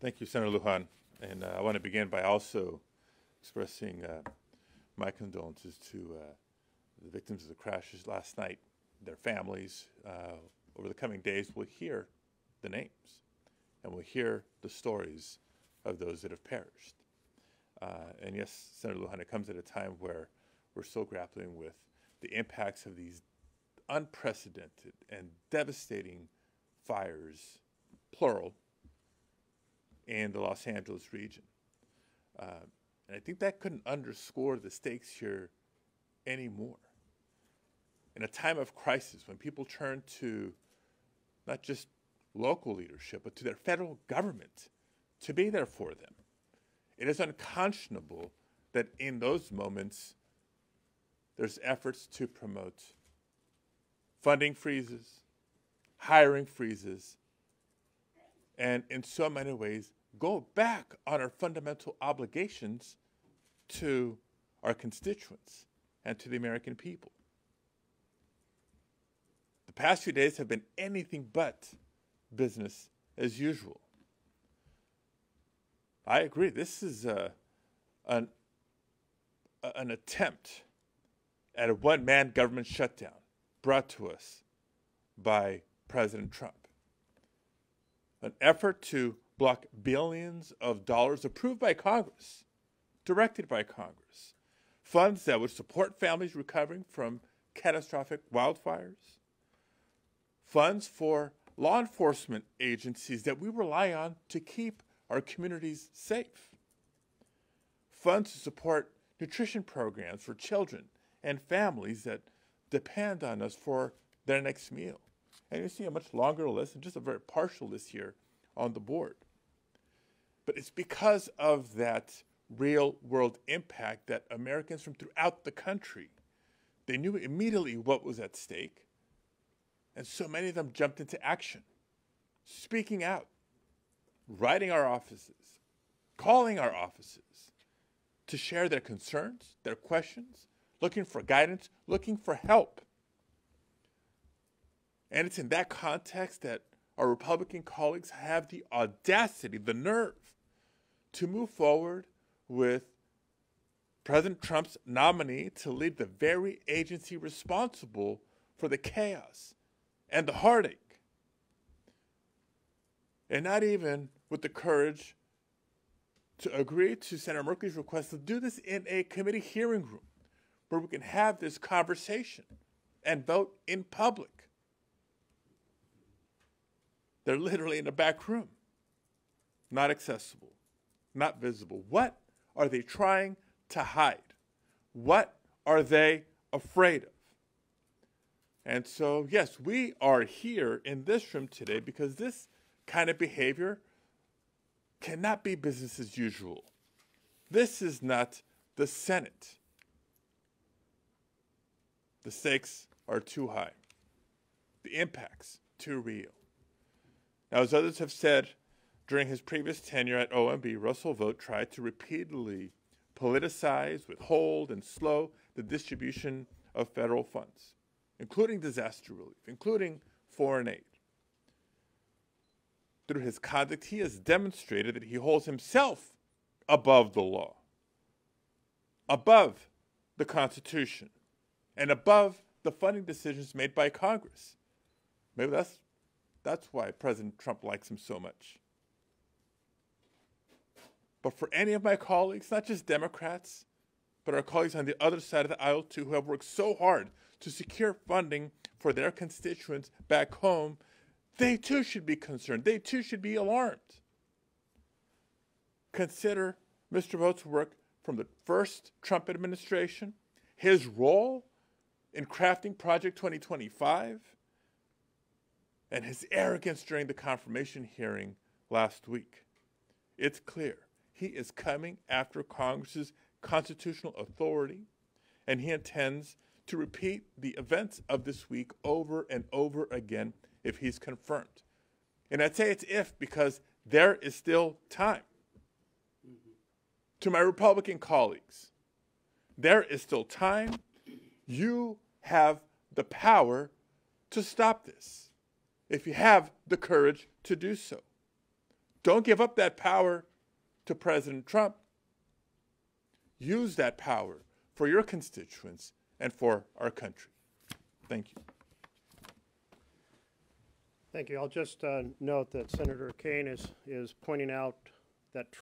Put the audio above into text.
Thank you, Senator Lujan. And I want to begin by also expressing my condolences to the victims of the crashes last night, their families. Over the coming days, we'll hear the names and we'll hear the stories of those that have perished. And yes, Senator Lujan, it comes at a time where we're still grappling with the impacts of these unprecedented and devastating fires, plural, in the Los Angeles region. And I think that couldn't underscore the stakes here anymore. In a time of crisis, when people turn to not just local leadership, but to their federal government to be there for them, it is unconscionable that in those moments there's efforts to promote funding freezes, hiring freezes, and in so many ways go back on our fundamental obligations to our constituents and to the American people. The past few days have been anything but business as usual. I agree. This is an attempt at a one-man government shutdown brought to us by President Trump. An effort to block billions of dollars approved by Congress, directed by Congress, funds that would support families recovering from catastrophic wildfires, funds for law enforcement agencies that we rely on to keep our communities safe, funds to support nutrition programs for children and families that depend on us for their next meal. And you see a much longer list and just a very partial list here on the board. But it's because of that real-world impact that Americans from throughout the country, they knew immediately what was at stake, and so many of them jumped into action, speaking out, writing our offices, calling our offices to share their concerns, their questions, looking for guidance, looking for help. And it's in that context that our Republican colleagues have the audacity, the nerve, to move forward with President Trump's nominee to lead the very agency responsible for the chaos and the heartache. And not even with the courage to agree to Senator Merkley's request to do this in a committee hearing room where we can have this conversation and vote in public. They're literally in a back room, not accessible, not visible. What are they trying to hide? What are they afraid of? And so, yes, we are here in this room today because this kind of behavior cannot be business as usual. This is not the Senate. The stakes are too high. The impacts too real. Now, as others have said, during his previous tenure at OMB, Russell Vought tried to repeatedly politicize, withhold, and slow the distribution of federal funds, including disaster relief, including foreign aid. Through his conduct, he has demonstrated that he holds himself above the law, above the Constitution, and above the funding decisions made by Congress. Maybe that's why President Trump likes him so much. But for any of my colleagues, not just Democrats, but our colleagues on the other side of the aisle too, who have worked so hard to secure funding for their constituents back home, they too should be concerned. They too should be alarmed. Consider Mr. Vought's work from the first Trump administration, his role in crafting Project 2025, and his arrogance during the confirmation hearing last week. It's clear he is coming after Congress's constitutional authority, and he intends to repeat the events of this week over and over again if he's confirmed. And I'd say it's if because there is still time. To my Republican colleagues, there is still time. You have the power to stop this if you have the courage to do so. Don't give up that power to President Trump. Use that power for your constituents and for our country. Thank you. Thank you. I'll just note that Senator Kaine is pointing out that